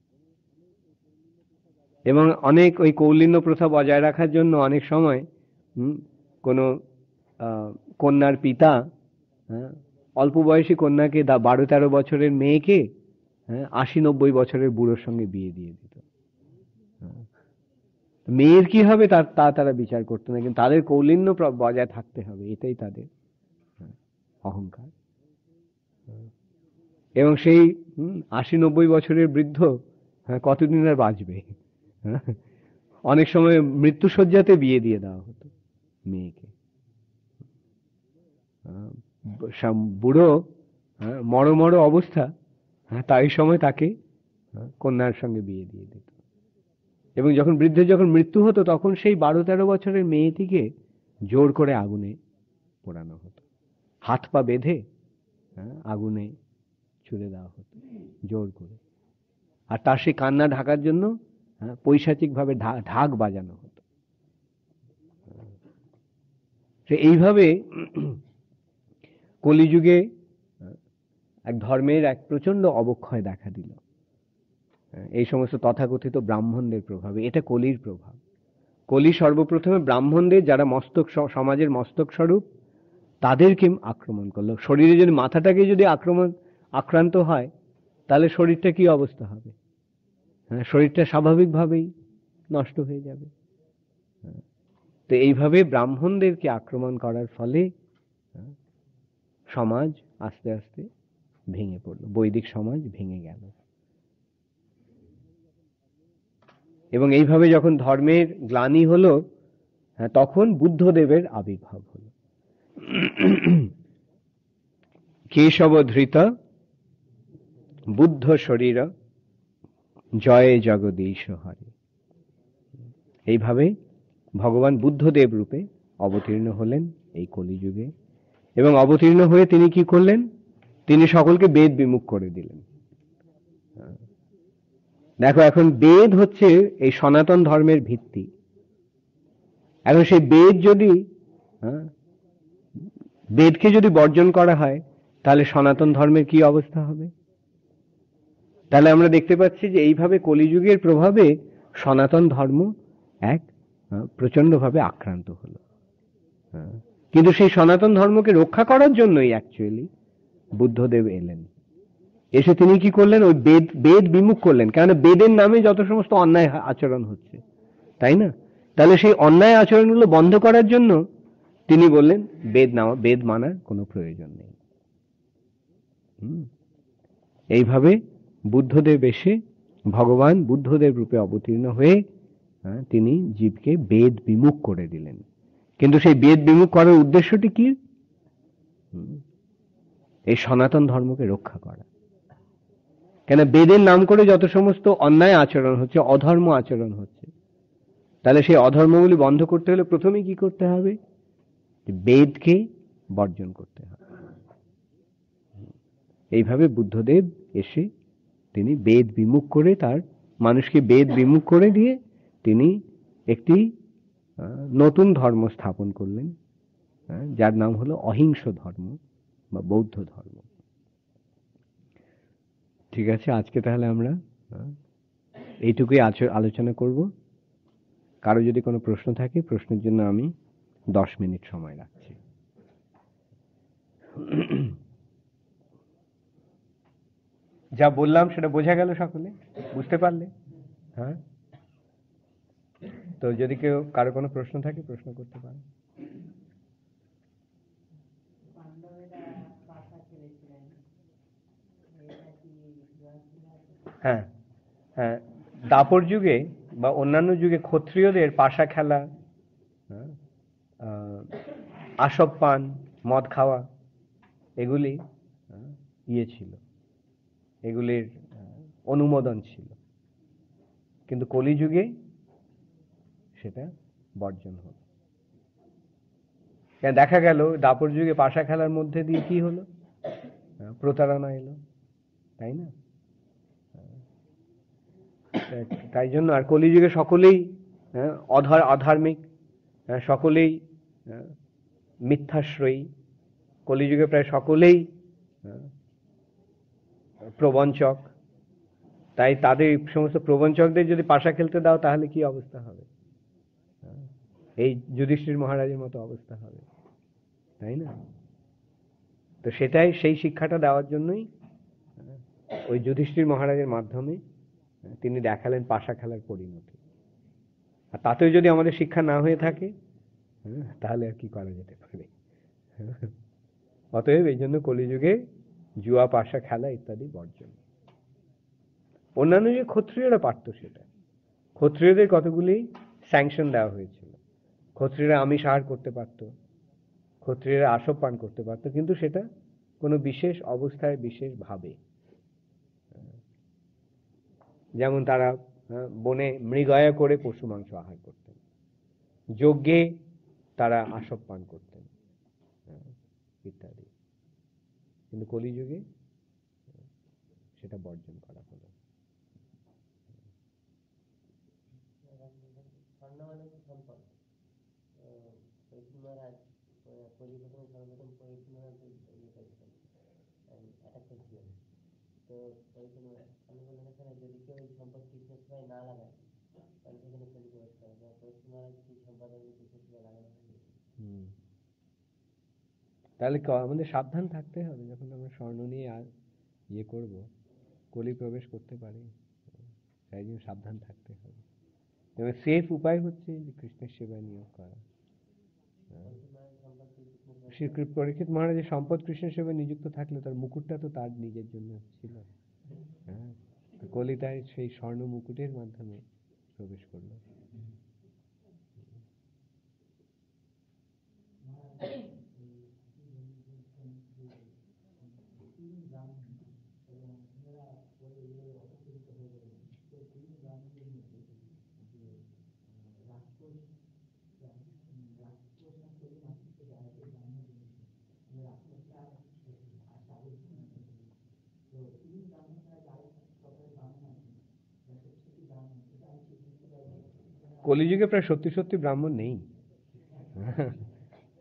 এবং অনেক ওই কৌলিন্য প্রথা বজায় রাখার জন্য অনেক সময় কোনো কন্যার পিতা অল্প বয়সী কন্যাকে 12-13 বছরের মেয়েকে 80-90 বছরের বুড়োর সঙ্গে বিয়ে দিয়ে দিত। মেয়ের কি হবে তারা বিচার করতো না, কিন্তু তাদের কৌলিন্য বজায় থাকতে হবে, এটাই তাদের অহংকার। এবং সেই 80-90 বছরের বৃদ্ধ কতদিন আর বাঁচবে? অনেক সময় মৃত্যুশয্যাতে বিয়ে দিয়ে দেওয়া হতো মেয়েকে। বুড়ো মরো অবস্থা, তাই সময় তাকে কন্যার সঙ্গে বিয়ে দিয়ে দিত। এবং যখন বৃদ্ধের যখন মৃত্যু হতো তখন সেই 12-13 বছরের মেয়েটিকে জোর করে আগুনে পোড়ানো হতো, হাত পা বেঁধে আগুনে ছুড়ে দেওয়া হতো জোর করে। আর তার সেই কান্না ঢাকার জন্য পৈশাচিক ভাবে ঢাক বাজানো হতো। এইভাবে কলিযুগে এক ধর্মের এক প্রচন্ড অবক্ষয় দেখা দিল এই সমস্ত তথাকথিত ব্রাহ্মণদের প্রভাবে। এটা কলির প্রভাব। কলি সর্বপ্রথমে ব্রাহ্মণদের, যারা মস্তক সমাজের মস্তক স্বরূপ, তাদেরকে আক্রমণ করলো। শরীরে যদি মাথাটাকে যদি আক্রান্ত হয় তাহলে শরীরটা কি অবস্থা হবে? শরীরটা স্বাভাবিকভাবেই নষ্ট হয়ে যাবে। তো এইভাবে ব্রাহ্মণদেরকে আক্রমণ করার ফলে সমাজ আস্তে আস্তে ভেঙে পড়ল, বৈদিক সমাজ ভেঙে গেল। এবং এইভাবে যখন ধর্মের গ্লানি হলো, তখন বুদ্ধদেবের আবির্ভাব হলো। কেশব ধৃত বুদ্ধ শরীর জয় জগদীশ হরে। এইভাবে ভগবান বুদ্ধদেব রূপে অবতীর্ণ হলেন এই কলিযুগে। এবং অবতীর্ণ হয়ে তিনি কি করলেন? তিনি সকলকে বেদ বিমুখ করে দিলেন। দেখো, এখন বেদ হচ্ছে এই সনাতন ধর্মের ভিত্তি। এখন সেই বেদ যদি বেদকে যদি বর্জন করা হয় তাহলে সনাতন ধর্মের কি অবস্থা হবে? তাহলে আমরা দেখতে পাচ্ছি যে এইভাবে কলিযুগের প্রভাবে সনাতন ধর্ম এক প্রচন্ডভাবে আক্রান্ত হলো। কিন্তু সেই সনাতন ধর্মকে রক্ষা করার জন্যই অ্যাকচুয়ালি বুদ্ধদেব এলেন। এসে তিনি কি করলেন? ওই বেদ বিমুখ করলেন। কেননা বেদের নামে যত সমস্ত অন্যায় আচরণ হচ্ছে, তাই না? তাহলে সেই অন্যায় আচরণগুলো বন্ধ করার জন্য তিনি বললেন বেদ মানার কোনো প্রয়োজন নেই। এইভাবে বুদ্ধদেব এসে, ভগবান বুদ্ধদেব রূপে অবতীর্ণ হয়ে তিনি জীবকে বেদ বিমুখ করে দিলেন। কিন্তু সেই বেদ বিমুখ করার উদ্দেশ্যটি কি? এই সনাতন ধর্মকে রক্ষা করা। কেন বেদের নাম করে যত সমস্ত অন্যায় আচরণ হচ্ছে, অধর্ম আচরণ হচ্ছে, তাহলে সেই অধর্মগুলি বন্ধ করতে হলে প্রথমে কি করতে হবে? বেদকে বর্জন করতে হবে। এইভাবে বুদ্ধদেব এসে তিনি বেদ বিমুখ করে, তার মানুষকে বেদ বিমুখ করে দিয়ে তিনি একটি নতুন ধর্ম স্থাপন করলেন, যার নাম হলো অহিংস ধর্ম বা বৌদ্ধ ধর্ম। ঠিক আছে, আজকে তাহলে আমরা এইটুকুই আলোচনা করব। কারো যদি কোনো প্রশ্ন থাকে, প্রশ্নের জন্য আমি 10 মিনিট সময় রাখছি। যা বললাম সেটা বোঝা গেল? সকলে বুঝতে পারলে? হ্যাঁ, তো যদি কারো কোনো প্রশ্ন থাকে প্রশ্ন করতে পারে। হ্যাঁ হ্যাঁ, দাপর যুগে বা অন্যান্য যুগে ক্ষত্রিয়দের পাশা খেলা, আসব পান, মদ খাওয়া, এগুলি ছিল, এগুলির অনুমোদন ছিল। কিন্তু কলিযুগে সেটা বর্জন হল। দেখা গেল দাপর যুগে পাশা খেলার মধ্যে দিয়ে কি হলো? প্রতারণা এলো। তাই না? তাই জন্য আর কলিযুগে সকলেই অধার্মিক, সকলেই মিথ্যাশ্রয়ী, কলিযুগে প্রায় সকলেই প্রবঞ্চক। তাই তাদের সমস্ত প্রবঞ্চকদের যদি পাশা খেলতে দাও তাহলে কি অবস্থা হবে? এই যুধিষ্ঠির মহারাজের মতো অবস্থা হবে, তাই না? তো সেটাই, সেই শিক্ষাটা দেওয়ার জন্যই ওই যুধিষ্ঠির মহারাজের মাধ্যমে তিনি দেখালেন পাশা খেলার পরিণতি। আর তাতেও যদি আমাদের শিক্ষা না হয়ে থাকে তাহলে আর কি করা যেতে পারে? অতএব এই জন্য কলিযুগে জুয়া, পাশা খেলা ইত্যাদি বর্জন। অন্যান্য যে ক্ষত্রিয়রা পারত সেটা, ক্ষত্রিয়দের কতগুলি স্যাংশন দেওয়া হয়েছিল। ক্ষত্রিয়রা আমিষ আহার করতে পারত, ক্ষত্রিয়রা আসব পান করতে পারত, কিন্তু সেটা কোনো বিশেষ অবস্থায় বিশেষ ভাবে। যেমন তারা বনে মৃগয়া করে পশু মাংস আহার করতেন, যজ্ঞে তারা আসব পান করতেন ইত্যাদি। কিন্তু কলিযুগে সেটা বর্জন করা হলো। তাহলে আমাদের সাবধান থাকতে হবে যখন আমরা স্বর্ণ নিয়ে আর ইয়ে করব, কলি প্রবেশ করতে পারি, তাই জন্য সাবধান থাকতে হবে। তবে সেফ উপায় হচ্ছে যে কৃষ্ণের সেবায় নিয়োগ করা। শ্রী পরীক্ষিত মহারাজের সম্পদ কৃষ্ণের সেবায় নিযুক্ত থাকলে তার মুকুটটা তো তার নিজের জন্য ছিল। কলিতায় সেই স্বর্ণ মুকুটের মাধ্যমে প্রবেশ করলো। কলিযুগে প্রায় সত্যি সত্যি ব্রাহ্মণ নেই।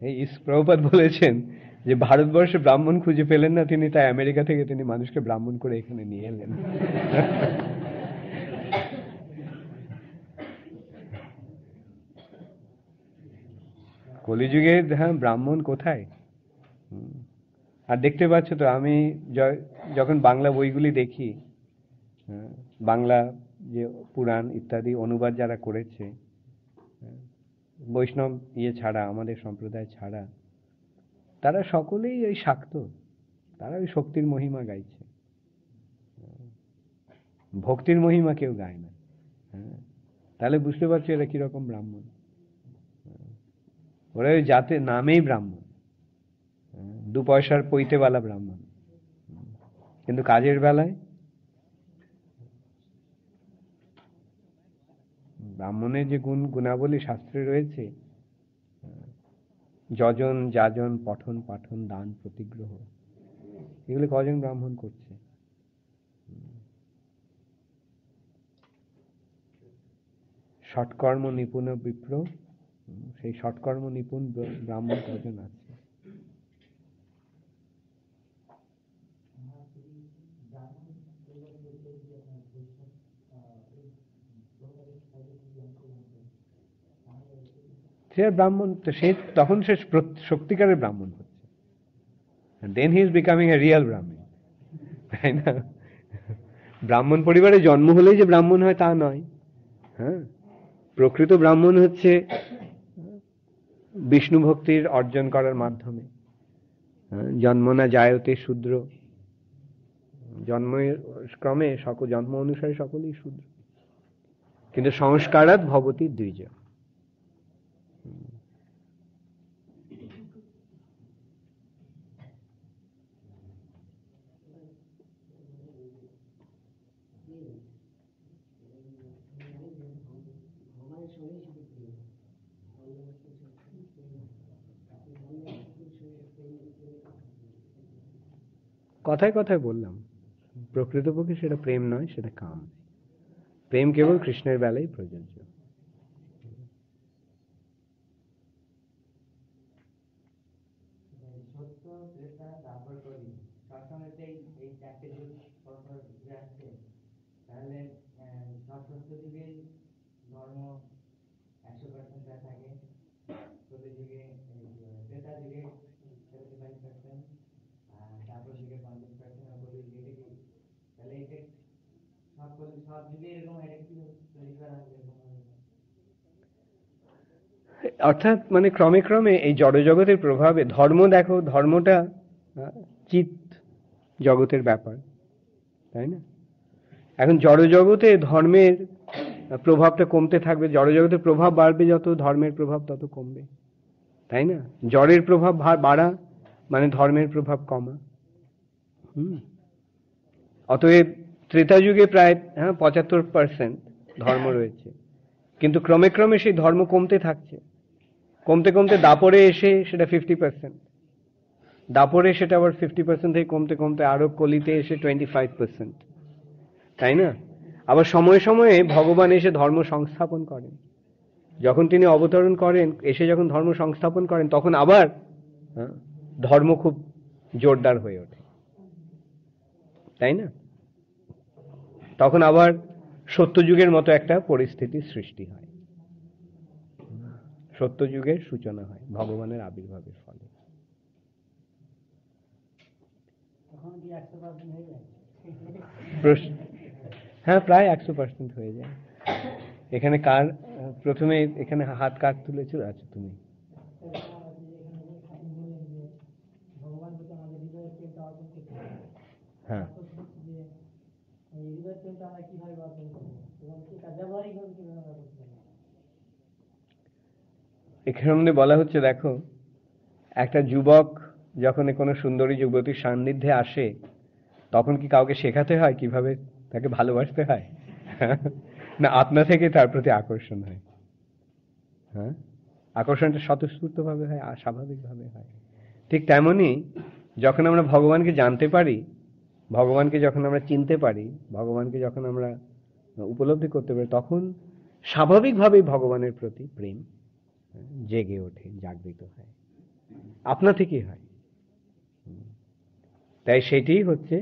এই প্রভুপাদ বলেছেন যে ভারতবর্ষে ব্রাহ্মণ খুঁজে পেলেন না তিনি, তাই আমেরিকা থেকে তিনি মানুষকে ব্রাহ্মণ করে এখানে নিয়ে এলেন। কলিযুগে ব্রাহ্মণ কোথায়? আর দেখতে পাচ্ছ তো, আমি যখন বাংলা বইগুলি দেখি, বাংলা যে পুরাণ ইত্যাদি অনুবাদ যারা করেছে, বৈষ্ণব ইয়ে ছাড়া, আমাদের সম্প্রদায় ছাড়া, তারা সকলেই ওই শাক্ত, তারা ওই শক্তির মহিমা গাইছে, ভক্তির মহিমা কেউ গায় না। তাহলে বুঝতে পারছো এরা কিরকম ব্রাহ্মণ। ওরা ওই জাতে নামেই ব্রাহ্মণ, 2 পয়সার পৈতেওয়ালা ব্রাহ্মণ, কিন্তু কাজের বেলায় ব্রাহ্মণের যে গুণাবলী শাস্ত্রে রয়েছে, যজন যাজন পঠন পাঠন দান প্রতিগ্রহ, এগুলো কজন ব্রাহ্মণ করছে? ষটকর্ম নিপুণ বিপ্র, সেই ষটকর্ম নিপুণ ব্রাহ্মণ কজন আছে? সে ব্রাহ্মণ, সে তখন সে সত্যিকারের ব্রাহ্মণ হচ্ছে, then he is becoming a real Brahmin, তাই না? ব্রাহ্মণ পরিবারে জন্ম হলেই যে ব্রাহ্মণ হয় তা নয়। হ্যাঁ, প্রকৃত ব্রাহ্মণ হচ্ছে বিষ্ণু ভক্তির অর্জন করার মাধ্যমে। জন্ম না জায়তে শূদ্র, জন্মের ক্রমে জন্ম অনুসারে সকলেই শূদ্র, কিন্তু সংস্কারাৎ ভবতি দ্বিজ। কথায় কথায় বললাম, প্রকৃতপক্ষে সেটা প্রেম নয়, সেটা কাম। প্রেম কেবল কৃষ্ণের বেলায় প্রযোজ্য। সত্য, ত্রেতা, তারপর কলি, সবসময়তেই এই চারটে যুগ পরপর ঘুরে আসছে। তাহলে সব সত্য যুগেই ধর্ম 100% থাকে, কলি যুগে, ত্রেতা যুগে 75%, তারপর যুগে 50%, আর কলি যুগে কি? তাহলে এটা সব যুগে এরকম এটা কি তৈরি করা হবে এরকম? অর্থাৎ মানে ক্রমে ক্রমে এই জড়জগতের প্রভাবে ধর্ম, দেখো ধর্মটা চিৎ জগতের ব্যাপার, তাই না? এখন জড়জগতে ধর্মের প্রভাবটা কমতে থাকবে, জড়জগতের প্রভাব বাড়বে যত, ধর্মের প্রভাব তত কমবে, তাই না? জড়ের প্রভাব বাড়া মানে ধর্মের প্রভাব কমা। অতএব ত্রেতা যুগে প্রায় 75% ধর্ম রয়েছে, কিন্তু ক্রমে ক্রমে সেই ধর্ম কমতে থাকছে, কমতে কমতে দাপরে এসে সেটা 50%, দাপরে সেটা আবার 50% থেকে কমতে কমতে আরো কলিতে এসে 25%, তাই না? আবার সময়ে সময়ে ভগবান এসে ধর্ম সংস্থাপন করেন, যখন তিনি অবতরণ করেন, এসে যখন ধর্ম সংস্থাপন করেন, তখন আবার ধর্ম খুব জোরদার হয়ে ওঠে, তাই না? তখন আবার সত্যযুগের মতো একটা পরিস্থিতির সৃষ্টি হয়, সত্যযুগের সূচনা হয় ভগবানের আবির্ভাবের ফলে। হ্যাঁ, প্রায় 100% হয়ে যায়। এখানে কার প্রথমে এখানে হাত কার তুলেছ? আচ্ছা, তুমি। হ্যাঁ, এখানে বলা হচ্ছে, দেখো একটা যুবক যখন কোনো সুন্দরী যুবতীর সান্নিধ্যে আসে, তখন কি কাউকে শেখাতে হয় কিভাবে তাকে ভালোবাসতে হয়? না, আপনা থেকে তার প্রতি আকর্ষণ হয়। হ্যাঁ, আকর্ষণটা স্বতঃস্ফূর্ত ভাবে হয়, স্বাভাবিক ভাবে হয়। ঠিক তেমনি যখন আমরা ভগবানকে জানতে পারি, ভগবানকে যখন আমরা চিনতে পারি, ভগবানকে যখন আমরা উপলব্ধি করতে পারি, তখন স্বাভাবিকভাবেই ভগবানের প্রতি প্রেম জেগে ওঠে, জাগৃত হয়, আপনা থেকেই হয়। তাই সেটি হচ্ছে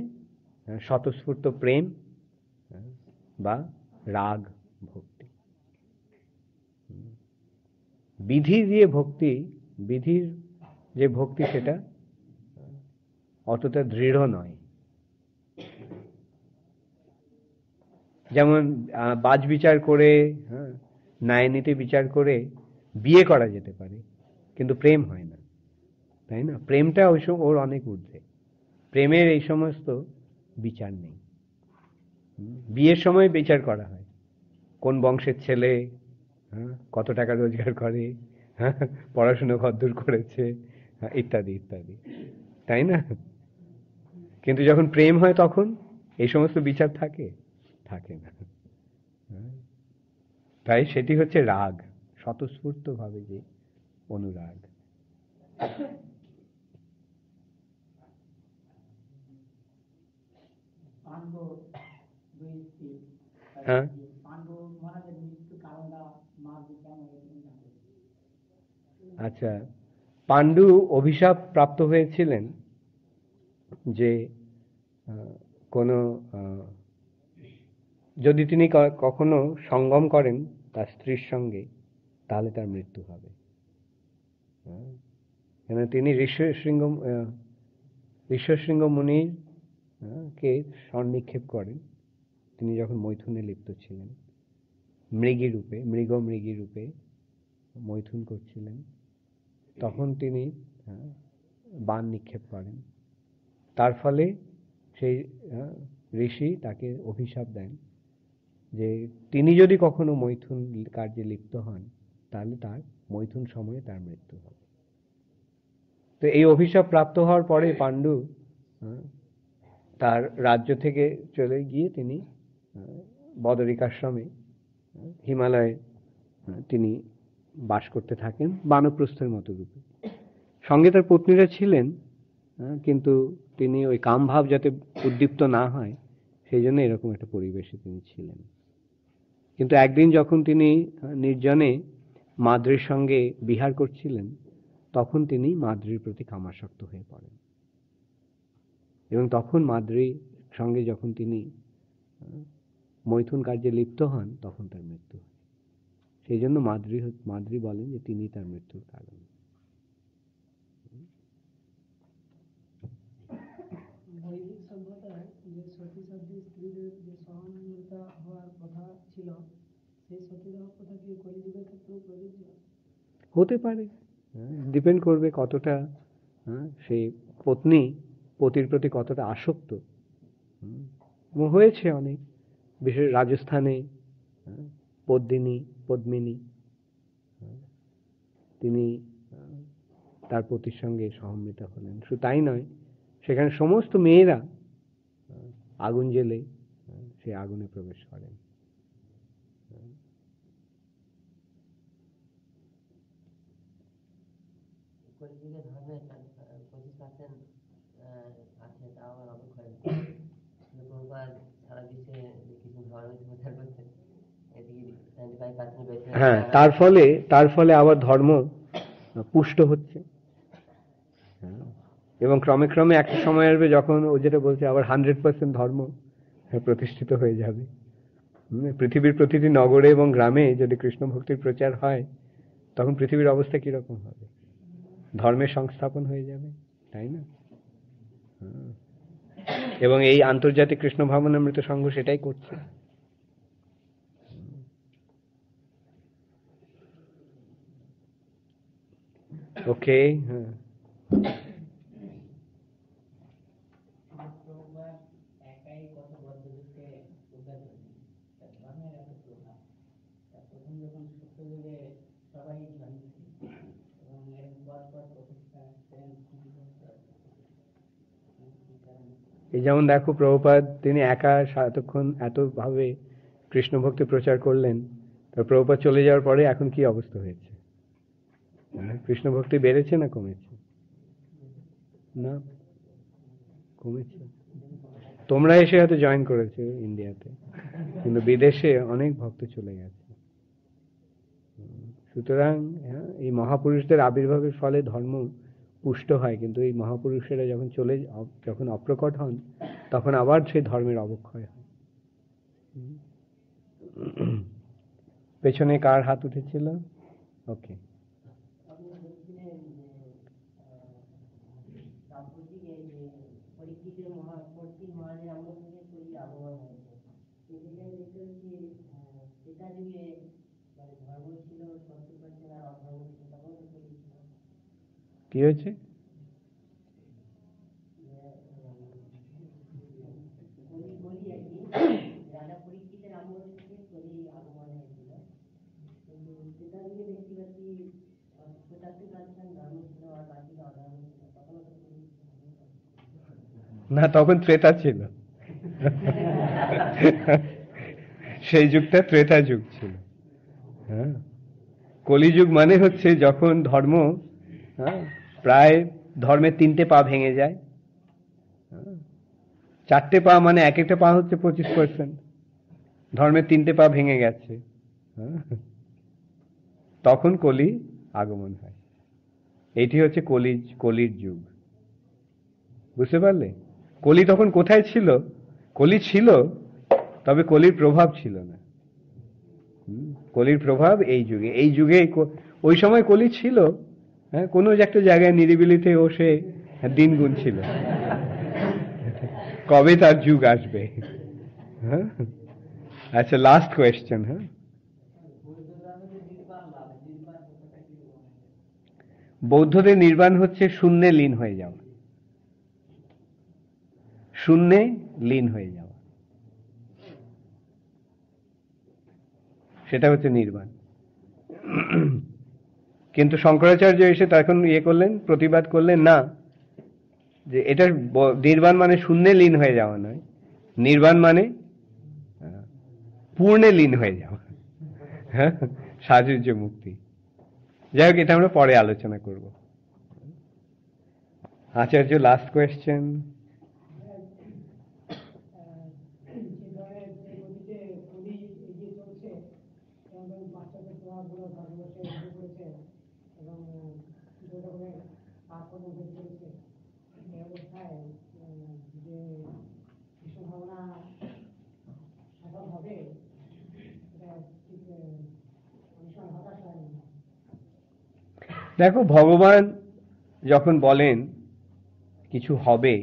স্বতঃস্ফূর্ত প্রেম বা রাগ ভক্তি। বিধি দিয়ে ভক্তি, বিধির যে ভক্তি সেটা অতটা দৃঢ় নয়। যেমন বাজ বিচার করে, ন্যায় নীতি বিচার করে বিয়ে করা যেতে পারে, কিন্তু প্রেম হয় না, তাই না? প্রেমটা ওর অনেক ঊর্ধ্বে, প্রেমের এই সমস্ত বিচার নেই। বিয়ের সময় বিচার করা হয় কোন বংশের ছেলে, কত টাকা রোজগার করে, পড়াশুনো কতদূর করেছে, ইত্যাদি ইত্যাদি, তাই না? কিন্তু যখন প্রেম হয় তখন এই সমস্ত বিচার থাকে না। তাই সেটি হচ্ছে রাগ, স্বতঃস্ফূর্ত ভাবে যে অনুরাগ। হ্যাঁ, আচ্ছা, পাণ্ডু অভিশাপ প্রাপ্ত হয়েছিলেন যে কোন যদি তিনি কখনো সঙ্গম করেন তার স্ত্রীর সঙ্গে, তাহলে তার মৃত্যু হবে। কেন তিনি ঋষ্যশৃঙ্গ মুনির কে স্বর্ণিক্ষেপ করেন, তিনি যখন মৈথুনে লিপ্ত ছিলেন, মৃগী রূপে মৈথুন করছিলেন, তখন তিনি বাণ নিক্ষেপ করেন। তার ফলে সেই ঋষি তাকে অভিশাপ দেন যে তিনি যদি কখনো মৈথুন কার্যে লিপ্ত হন, তাহলে তার মৈথুন সময়ে তার মৃত্যু হবে। তো এই অভিশাপ প্রাপ্ত হওয়ার পরে পাণ্ডু তার রাজ্য থেকে চলে গিয়ে তিনি বদরিকাশ্রমে, হিমালয়ে তিনি বাস করতে থাকেন বানপ্রস্থের মতো রূপে। সঙ্গে তার পত্নীরা ছিলেন, কিন্তু তিনি ওই কামভাব যাতে উদ্দীপ্ত না হয় সেই জন্য এরকম একটা পরিবেশে তিনি ছিলেন। কিন্তু একদিন যখন তিনি নির্জনে মাদ্রির সঙ্গে বিহার করছিলেন, তখন তিনি মাদ্রির প্রতি কামাসক্ত হয়ে পড়েন, এবং তখন মাদ্রির সঙ্গে যখন তিনি মৈথুন কার্যে লিপ্ত হন, তখন তার মৃত্যু হয়। সেই জন্য মাদ্রি বলেন যে তিনি তার মৃত্যুর কারণ। বৈদিক সভ্যতায় যে সতী সাধ্বী স্ত্রীদের যে সহনশীলতা হওয়ার কথা ছিল, সেই সতীদাহ প্রথা কি কলিযুগের ক্ষেত্রেও প্রযোজ্য? হতে পারে, ডিপেন্ড করবে কতটা সে পত্নী পতির প্রতি কতটা আসক্ত। হয়েছে অনেক, বিশেষ রাজস্থানে পদ্মিনী তিনি তার পতির সঙ্গে সহমৃত হলেন। শুধু তাই নয়, সেখানে সমস্ত মেয়েরা আগুন জ্বেলে সেই আগুনে প্রবেশ করেন। কলিযুগে ধর্মের 25% আছে, তাও আমার অবাক হয়। প্রভুপাদ সারা বিশ্বে কিছু ধর্মের প্রচার করছেন, এদিকে 95% বেশি। হ্যাঁ, তার ফলে আবার ধর্ম পুষ্ট হচ্ছে, এবং ক্রমে ক্রমে একটা সময় আসবে যখন ও যেটা বলছে আবার 100% ধর্ম প্রতিষ্ঠিত হয়ে যাবে। পৃথিবীর প্রতিটি নগরে এবং গ্রামে যদি কৃষ্ণ ভক্তির প্রচার হয়, তখন পৃথিবীর অবস্থা কিরকম হবে? ধর্মের সংস্থাপন হয়ে যাবে, তাই না? এবং এই আন্তর্জাতিক কৃষ্ণ ভাবনামৃত সংঘ সেটাই করছে। ওকে, হ্যাঁ, প্রভুপাদ একাই কত বদ্ধযুগকে উদ্ধার করেছেন, ধর্মের এত প্রভাব। প্রথম যখন সত্যযুগে সবাই ধর্ম এবং এরকম পরপর প্রতিষ্ঠা এই যেমন দেখো, প্রভুপাদ তিনি একা এতক্ষণ এতভাবে কৃষ্ণ ভক্তি প্রচার করলেন, তো প্রভুপাদ চলে যাওয়ার পরে এখন কি অবস্থা হয়েছে? কৃষ্ণ ভক্তি বেড়েছে না কমেছে? না, কমেছে। তোমরা এসে হয়তো জয়েন করেছো ইন্ডিয়াতে, কিন্তু বিদেশে অনেক ভক্ত চলে গেছে। সুতরাং এই মহাপুরুষদের আবির্ভাবের ফলে ধর্ম পুষ্ট হয়, কিন্তু এই মহাপুরুষেরা যখন অপ্রকট হন, তখন আবার সেই ধর্মের অবক্ষয় হয়। পেছনে কার হাত উঠেছিল? ওকে, কি হয়েছে? না, তখন ত্রেতা ছিল। সেই যুগটা ত্রেতা যুগ ছিল। হ্যাঁ, কলিযুগ মানে হচ্ছে যখন ধর্ম প্রায় ধর্মের 3টে পা ভেঙে যায়। 4টে পা মানে এক একটা পা হচ্ছে 25%, ধর্মের 3টে পা ভেঙে গেছে, তখন কলি আগমন হয়। এইটি হচ্ছে কলির যুগ। বুঝতে পারলে? কলি তখন কোথায় ছিল? কলি ছিল, তবে কলির প্রভাব ছিল না। কলির প্রভাব এই যুগে ওই সময় কলি ছিল, কোনো একটা জায়গায় নিরিবিলিতে বসে দিন গুনছিল কবে তার যুগ আসবে। আচ্ছা, লাস্ট কোয়েশ্চেন। বৌদ্ধদের নির্বাণ হচ্ছে শূন্যে লীন হয়ে যাওয়া। শূন্যে লীন হয়ে যাওয়া, সেটা হচ্ছে নির্বাণ। কিন্তু শঙ্করাচার্য এসে তখন করলেন, প্রতিবাদ করলেন, না, যে এটা নির্বাণ মানে শূন্যে লীন হয়ে যাওয়া নয়, নির্বাণ মানে পূর্ণে লীন হয়ে যাওয়া, সাযুজ্য মুক্তি। যাই হোক, এটা আমরা পরে আলোচনা করব। আচার্য, লাস্ট কোয়েশ্চেন। দেখো, ভগবান যখন বলেন কিছু হবে,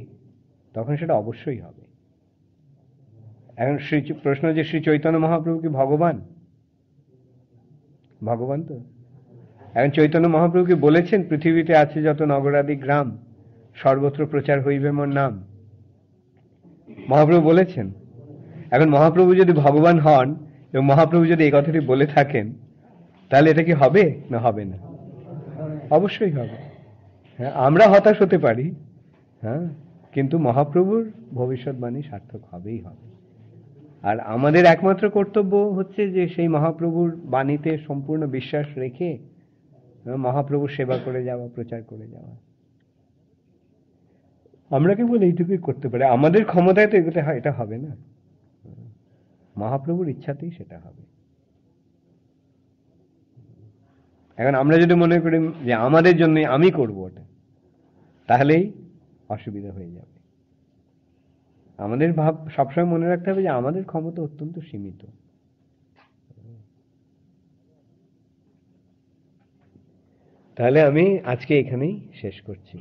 তখন সেটা অবশ্যই হবে। এখন প্রশ্ন যে শ্রী চৈতন্য মহাপ্রভু কি ভগবান? ভগবান তো। এখন চৈতন্য মহাপ্রভু কি বলেছেন পৃথিবীতে আছে যত নগরাদি গ্রাম সর্বত্র প্রচার হইবে মোর নাম? মহাপ্রভু বলেছেন। এখন মহাপ্রভু যদি ভগবান হন এবং মহাপ্রভু যদি এই কথাটি বলে থাকেন, তাহলে এটা কি হবে না হবে না? অবশ্যই হবে। হ্যাঁ, আমরা হতাশ হতে পারি, হ্যাঁ, কিন্তু মহাপ্রভুর ভবিষ্যৎবাণী সার্থক হবেই হবে। আর আমাদের একমাত্র কর্তব্য হচ্ছে যে সেই মহাপ্রভুর বাণীতে সম্পূর্ণ বিশ্বাস রেখে মহাপ্রভুর সেবা করে যাওয়া, প্রচার করে যাওয়া। আমরা কেবল এইটুকুই করতে পারি। আমাদের ক্ষমতায় তো এগোতে হয়, এটা হবে না। মহাপ্রভুর ইচ্ছাতেই সেটা হবে। এখন আমরা যদি মনে করি যে আমাদের জন্য আমি করব ওটা, তাহলেই অসুবিধা হয়ে যাবে। আমাদের ভাব সবসময় মনে রাখতে হবে যে আমাদের ক্ষমতা অত্যন্ত সীমিত। তাহলে আমি আজকে এখানেই শেষ করছি।